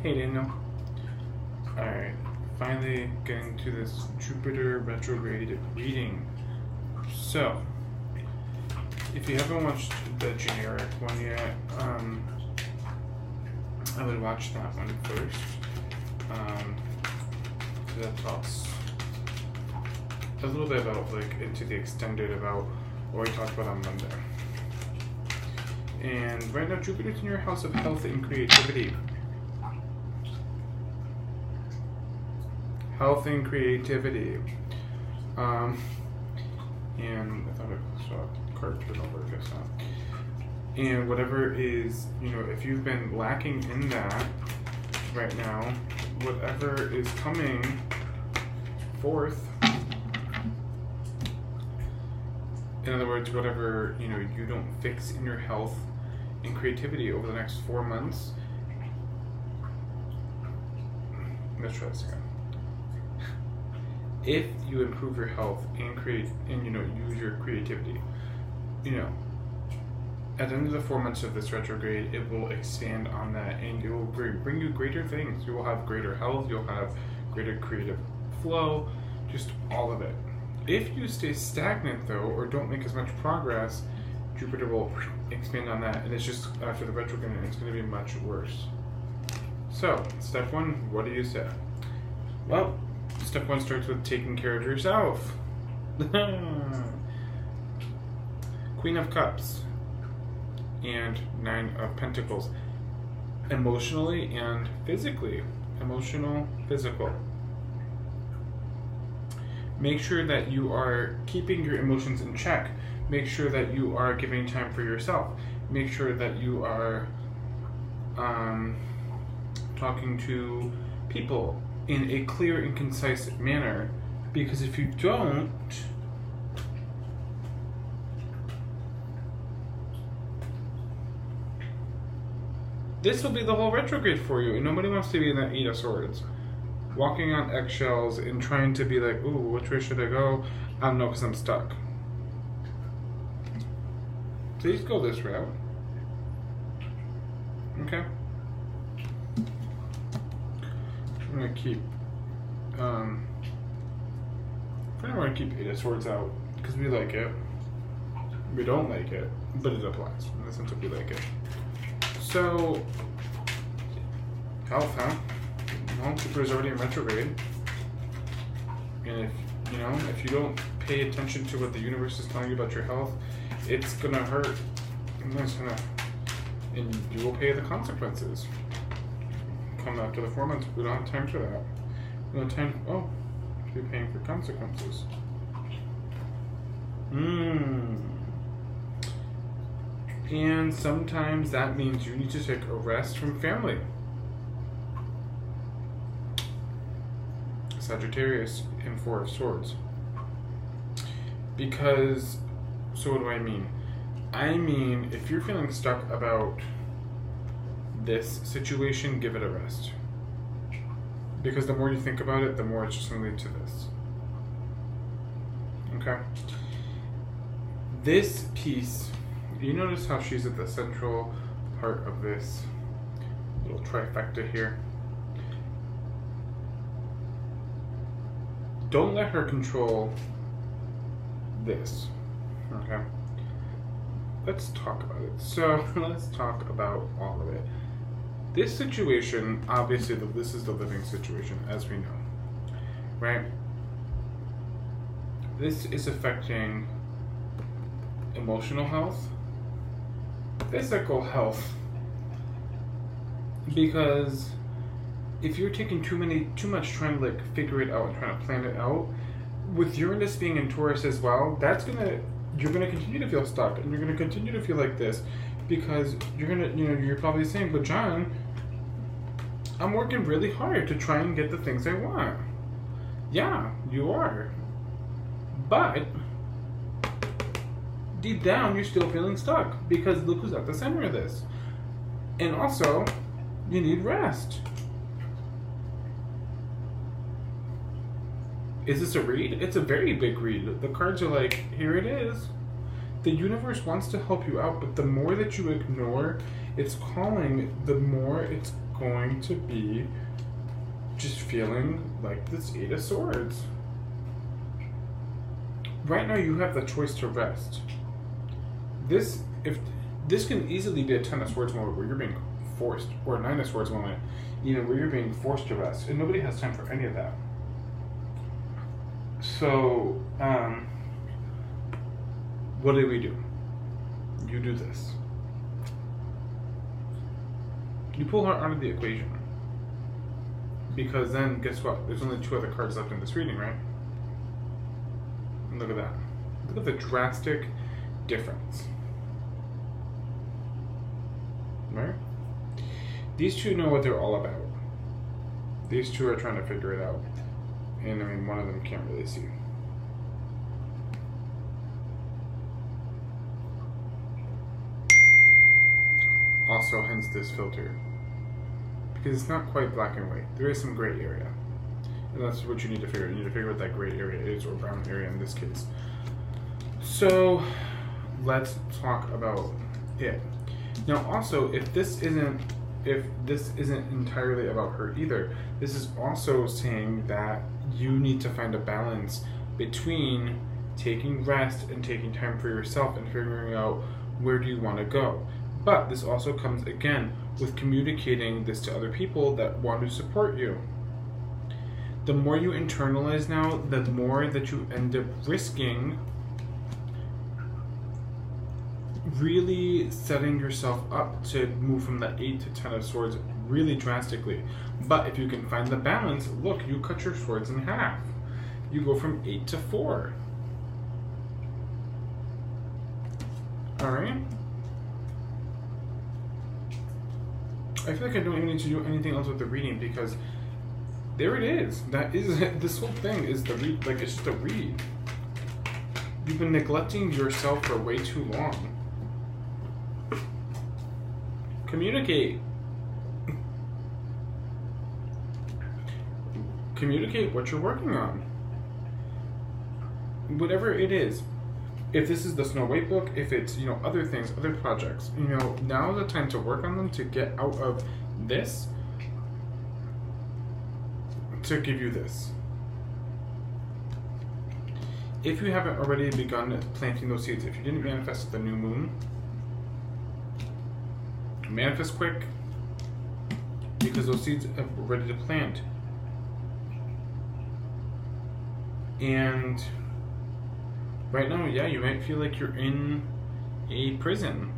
Hey, Daniel. Alright, finally getting to this Jupiter retrograde reading. So, if you haven't watched the generic one yet, I would watch that one first. So that talks a little bit about, like, into the extended about what we talked about on Monday. And right now, Jupiter's in your house of health and creativity. Health and creativity. And I thought I saw a card turn over, I guess not. And whatever is, if you've been lacking in that right now, whatever is coming forth, in other words, whatever, you don't fix in your health and creativity over the next 4 months. Let's try this again. If you improve your health and use your creativity, at the end of the 4 months of this retrograde, it will expand on that, and it will bring you greater things. You will have greater health, you'll have greater creative flow, just all of it. If you stay stagnant, though, or don't make as much progress, Jupiter will expand on that, and it's just after the retrograde, it's going to be much worse. So, step one, what do you say? Well, step one starts with taking care of yourself. Queen of Cups and Nine of Pentacles. Emotionally and physically. Emotional, physical. Make sure that you are keeping your emotions in check. Make sure that you are giving time for yourself. Make sure that you are talking to people in a clear and concise manner. Because if you don't, this will be the whole retrograde for you, and nobody wants to be in that Eight of Swords. Walking on eggshells and trying to be like, ooh, which way should I go? I don't know, because I'm stuck. Please go this route. Okay. I'm going to keep, I want to keep Eight of Swords out, because we like it. We don't like it, but it applies, in the sense that we like it. So, health, huh? Well, Jupiter is already in retrograde, and if you don't pay attention to what the universe is telling you about your health, it's gonna hurt, and you will pay the consequences. Come after the 4 months, we don't have time for that. We don't have time. To be paying for consequences. And sometimes that means you need to take a rest from family. Sagittarius in Four of Swords. Because, so what do I mean? I mean, if you're feeling stuck about this situation, give it a rest. Because the more you think about it, the more it's just going to lead to this. Okay? This piece, you notice how she's at the central part of this little trifecta here? Don't let her control this. Okay? Let's talk about it. So, let's talk about all of it. This situation, obviously, this is the living situation, as we know. Right? This is affecting emotional health, physical health, because if you're taking too much trying to figure it out and trying to plan it out, with Uranus being in Taurus as well, you're gonna continue to feel stuck, and you're gonna continue to feel like this, because you're probably saying, but John, I'm working really hard to try and get the things I want. Yeah, you are, but deep down, you're still feeling stuck, because look who's at the center of this. And also, you need rest. Is this a read? It's a very big read. The cards are like, here it is. The universe wants to help you out, but the more that you ignore its calling, the more it's going to be just feeling like this Eight of Swords. Right now you have the choice to rest. This can easily be a Ten of Swords moment where you're being forced, or a Nine of Swords moment, where you're being forced to rest, and nobody has time for any of that. So, what do? You do this. You pull her out of the equation. Because then, guess what? There's only 2 other cards left in this reading, right? And look at that. Look at the drastic difference. Right? These 2 know what they're all about. These 2 are trying to figure it out. And I mean, one of them can't really see. Also, hence this filter. Because it's not quite black and white. There is some gray area. And that's what you need to figure out. You need to figure out what that gray area is, or brown area in this case. So, let's talk about it. Now also, if this isn't entirely about her either, this is also saying that you need to find a balance between taking rest and taking time for yourself and figuring out where do you want to go. But this also comes again with communicating this to other people that want to support you. The more you internalize now, the more that you end up risking really setting yourself up to move from the 8 to 10 of Swords really drastically. But if you can find the balance, look, you cut your swords in half. You go from 8 to 4. Alright? I feel like I don't even need to do anything else with the reading because there it is. That is this whole thing is the read. Like, it's just a read. You've been neglecting yourself for way too long. Communicate. Communicate what you're working on. Whatever it is. If this is the Snow White book, if it's, other things, other projects, now is the time to work on them to get out of this to give you this. If you haven't already begun planting those seeds, if you didn't manifest at the new moon, manifest quick, because those seeds are ready to plant. And right now, yeah, you might feel like you're in a prison.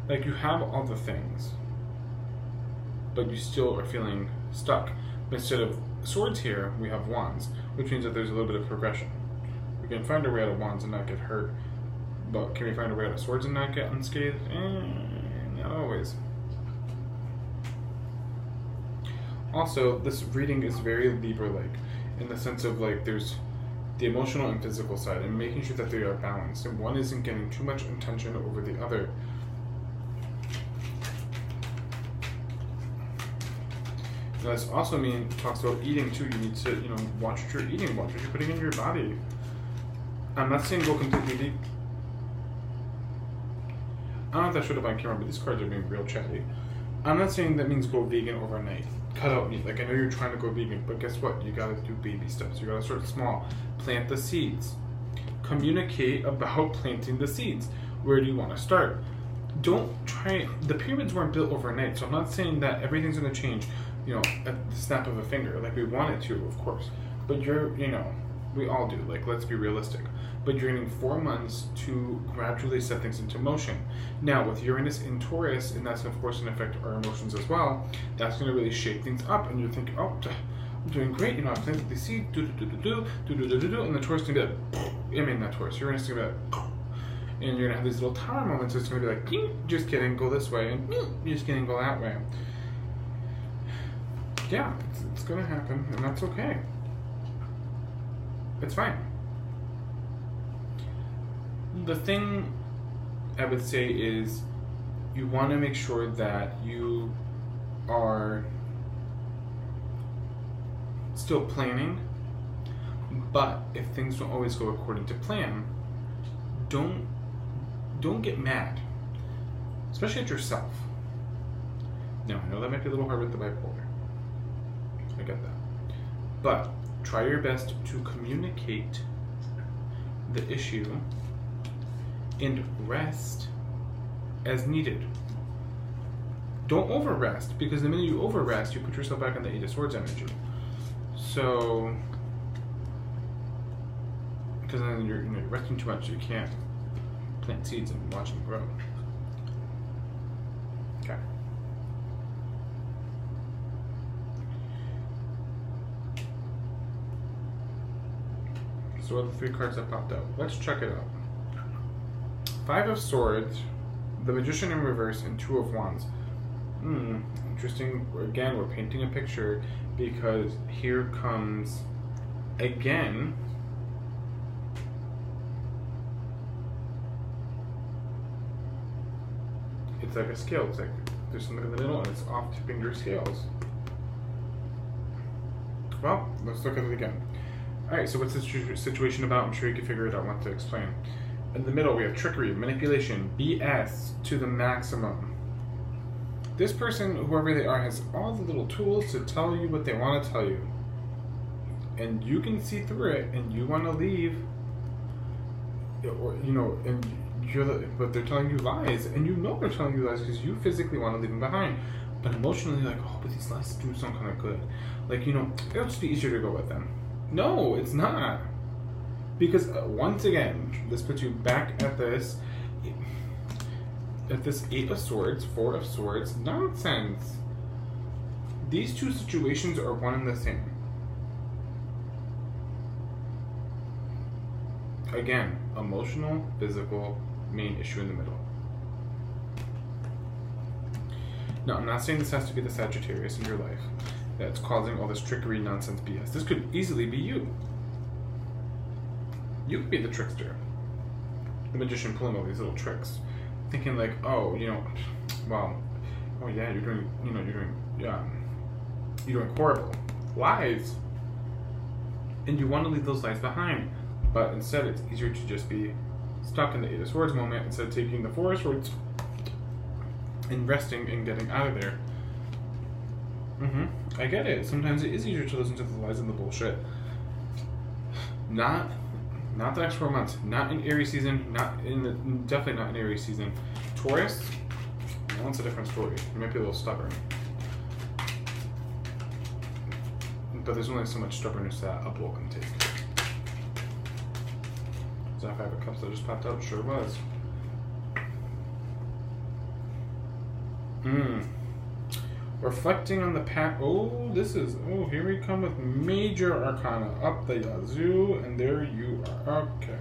Like you have all the things, but you still are feeling stuck. But instead of swords here, we have wands, which means that there's a little bit of progression. We can find our way out of wands and not get hurt, but can we find our way out of swords and not get unscathed? Not always. Also, this reading is very Libra-like, in the sense of like there's the emotional and physical side, and making sure that they are balanced, and one isn't getting too much attention over the other. Now, this also talks about eating too. You need to, watch what you're eating, watch what you're putting in your body. I'm not saying go completely deep. I don't know if that showed up on camera, but these cards are being real chatty. I'm not saying that means go vegan overnight. Cut out meat. Like, I know you're trying to go vegan, but guess what? You gotta do baby steps. You gotta start small. Plant the seeds. Communicate about planting the seeds. Where do you want to start? Don't try. The pyramids weren't built overnight, so I'm not saying that everything's gonna change, at the snap of a finger. Like, we want it to, of course. But we all do. Like, let's be realistic. But you're getting 4 months to gradually set things into motion. Now, with Uranus in Taurus, and that's of course going to affect our emotions as well, that's going to really shake things up, and you're thinking, oh, I'm doing great, I planted the seed, and the Taurus is going to be like, not Taurus, Uranus is going to be like, and you're going to have these little tower moments, it's going to be like, just kidding, go this way, and just kidding, go that way. Yeah, it's going to happen, and that's okay. It's fine. The thing I would say is you want to make sure that you are still planning, but if things don't always go according to plan, don't get mad, especially at yourself. Now, I know that might be a little hard with the bipolar. I get that. But try your best to communicate the issue and rest as needed. Don't over rest, because the minute you over rest, you put yourself back in the Eight of Swords energy. So, because then you're resting too much, you can't plant seeds and watch them grow. Okay. So what are the 3 cards that popped out? Let's check it out. 5 of Swords, the Magician in reverse, and 2 of Wands. Interesting. Again, we're painting a picture, because here comes, again, it's like a scale. It's like there's something in the middle and it's off tipping your scales. Well, let's look at it again. Alright, so what's this situation about? I'm sure you can figure it out once to explain. In the middle, we have trickery, manipulation, BS to the maximum. This person, whoever they are, has all the little tools to tell you what they want to tell you. And you can see through it, and you want to leave, or, and but they're telling you lies, and you know they're telling you lies because you physically want to leave them behind. But emotionally, like, oh, but these lies do sound kind of good. Like, it'll just be easier to go with them. No, it's not. Because once again, this puts you back at this 8 of Swords, 4 of Swords nonsense. These 2 situations are one and the same. Again, emotional, physical, main issue in the middle. Now, I'm not saying this has to be the Sagittarius in your life that's causing all this trickery, nonsense, BS. This could easily be you. You could be the trickster, the magician pulling all these little tricks, thinking like, oh, well, oh yeah, you're doing horrible lies, and you want to leave those lies behind, but instead it's easier to just be stuck in the 8 of Swords moment instead of taking the 4 of Swords and resting and getting out of there. I get it. Sometimes it is easier to listen to the lies and the bullshit. Not the next 4 months. Not in Aries season. Definitely not in Aries season. Taurus, well, it's a different story. You might be a little stubborn, but there's only so much stubbornness that a bull can take. Is that 5 of Cups that just popped out? Sure was. Reflecting on the past. Oh, here we come with major arcana up the yazoo, and there you are. Okay.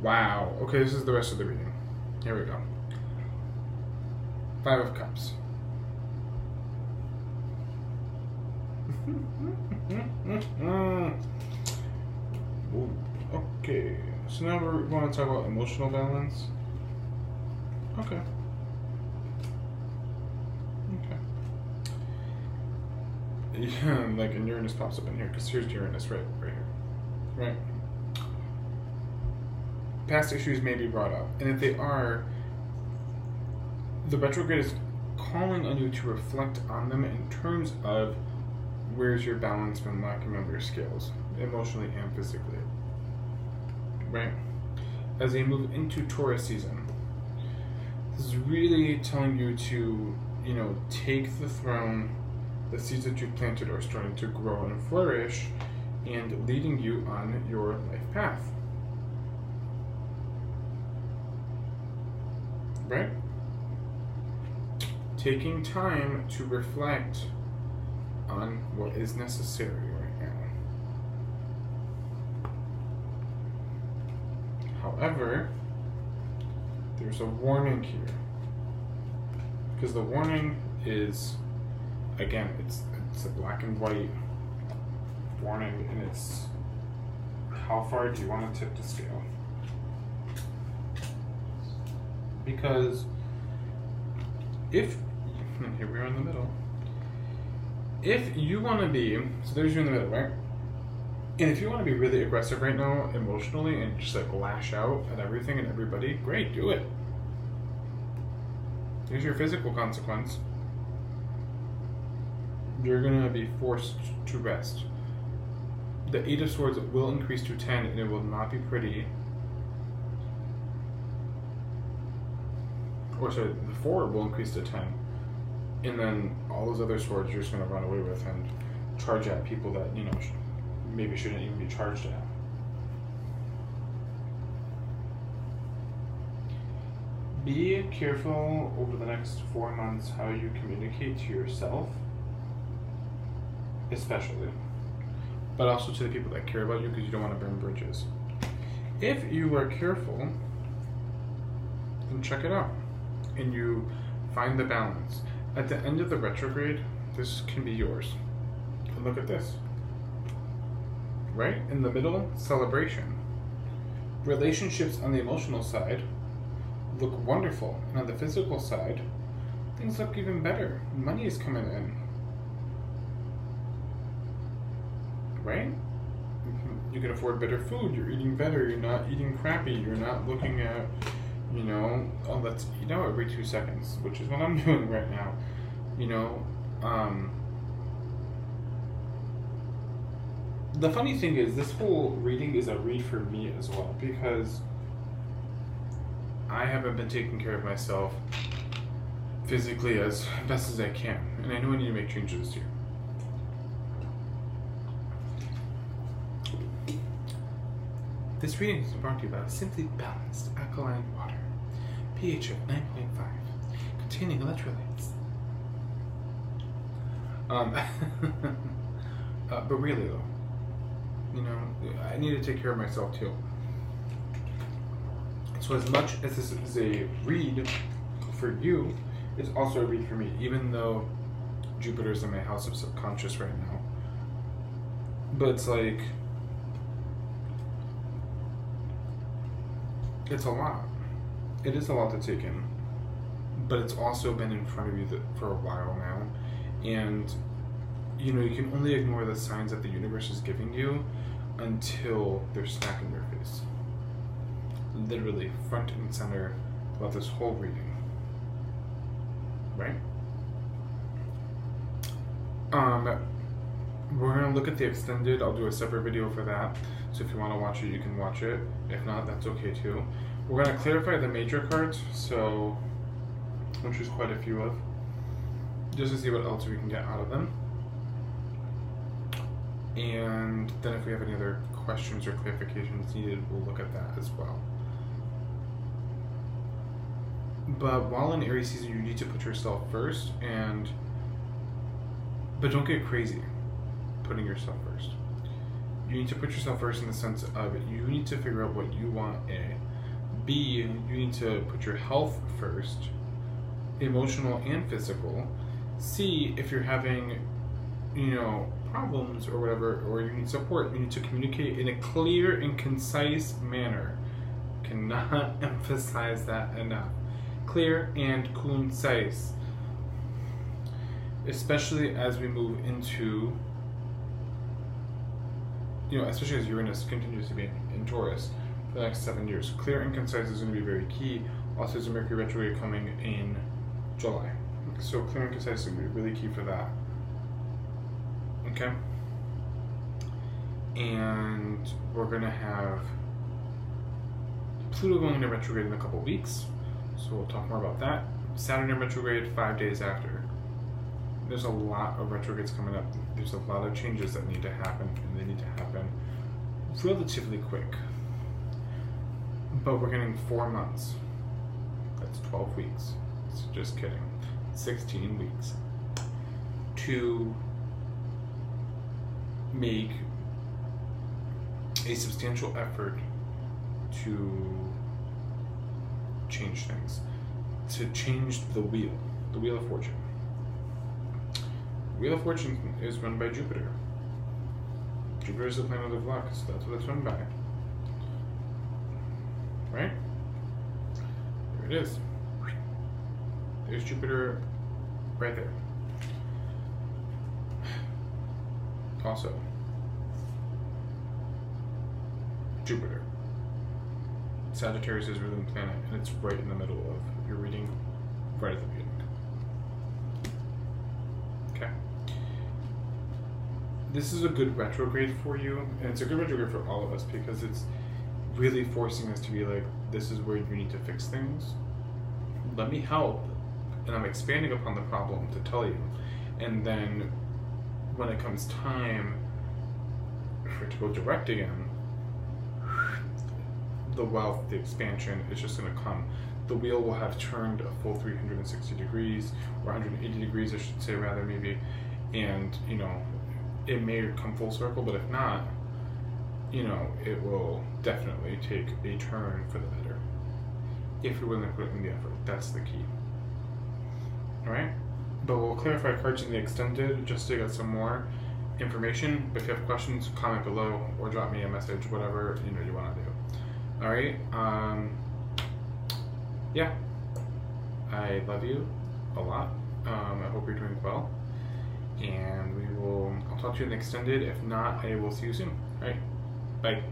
Wow. Okay, this is the rest of the reading. Here we go. 5 of Cups. Ooh, okay. So now we want to talk about emotional balance. Okay. Yeah, like, and Uranus pops up in here, because here's Uranus right here. Right? Past issues may be brought up, and if they are, the retrograde is calling on you to reflect on them in terms of where's your balance been lacking on your scales, emotionally and physically. Right? As they move into Taurus season, this is really telling you to, take the throne. The seeds that you planted are starting to grow and flourish and leading you on your life path. Right? Taking time to reflect on what is necessary right now. However, there's a warning here. Because the warning is, again, it's a black and white warning, and it's how far do you want to tip the scale? Because here we are in the middle. If you want to be, so there's you in the middle, right? And if you want to be really aggressive right now, emotionally, and just like lash out at everything and everybody, great, do it. Here's your physical consequence. you're going to be forced to rest. The 8 of Swords will increase to 10, and it will not be pretty. Or sorry, the 4 will increase to 10. And then all those other swords you're just going to run away with and charge at people that, you know, maybe shouldn't even be charged at. Be careful over the next 4 months how you communicate to yourself, especially, but also to the people that care about you, because you don't want to burn bridges. If you are careful, then check it out, and you find the balance. At the end of the retrograde, this can be yours. And look at this. Right? In the middle, celebration. Relationships on the emotional side look wonderful. And on the physical side, things look even better. Money is coming in. Right? You can afford better food. You're eating better. You're not eating crappy. You're not looking at, you know, oh, let's eat out every 2 seconds, which is what I'm doing right now. You know, the funny thing is, this whole reading is a read for me as well, because I haven't been taking care of myself physically as best as I can, and I know I need to make changes here. This reading is brought to you by Simply Balanced Alkaline Water, pH of 9.5, containing electrolytes. But really though, you know, I need to take care of myself too. So as much as this is a read for you, it's also a read for me, even though Jupiter's in my house of subconscious right now. But it's like, it's a lot. It is a lot to take in. But it's also been in front of you for a while now. And, you know, you can only ignore the signs that the universe is giving you until they're smack in your face. Literally, front and center throughout this whole reading. Right? We're going to look at the extended. I'll do a separate video for that. So if you want to watch it, you can watch it. If not, that's okay too. We're going to clarify the major cards, so which is quite a few of, just to see what else we can get out of them. And then if we have any other questions or clarifications needed, we'll look at that as well. But while in Aries season, you need to put yourself first, but don't get crazy putting yourself first. You need to put yourself first in the sense of you need to figure out what you want, A. B, you need to put your health first, emotional and physical. C, if you're having, you know, problems or whatever, or you need support, you need to communicate in a clear and concise manner. Cannot emphasize that enough. Clear and concise. Especially as we move into, you know, especially as Uranus continues to be in Taurus for the next 7 years. Clear and concise is going to be very key. Also, there's a Mercury retrograde coming in July. So clear and concise is going to be really key for that. Okay? And we're going to have Pluto going into retrograde in a couple weeks. So we'll talk more about that. Saturn in retrograde 5 days after. There's a lot of retrogrades coming up. There's a lot of changes that need to happen, and they need to happen relatively quick. But we're getting 4 months. That's 12 weeks. So just kidding. 16 weeks. To make a substantial effort to change things. To change the Wheel of Fortune. Wheel of Fortune is run by Jupiter. Jupiter is the planet of luck, so that's what it's run by. Right? There it is. There's Jupiter right there. Also, Jupiter. Sagittarius is ruling planet, and it's right in the middle of your reading, right at the beginning. Okay. this is a good retrograde for you, and it's a good retrograde for all of us because it's really forcing us to be like, this is where you need to fix things. Let me help, and I'm expanding upon the problem to tell you. And then when it comes time for it to go direct again, the wealth, the expansion is just going to come. The wheel will have turned a full 360 degrees, or 180 degrees, I should say, rather, maybe. And, you know, it may come full circle, but if not, you know, it will definitely take a turn for the better. If you're willing to put in the effort, that's the key. Alright? But we'll clarify cards in the extended just to get some more information. But if you have questions, comment below or drop me a message, whatever you know you want to do. Alright? Yeah. I love you a lot. I hope you're doing well. And I'll talk to you in the extended. If not, I will see you soon. Alright? Bye.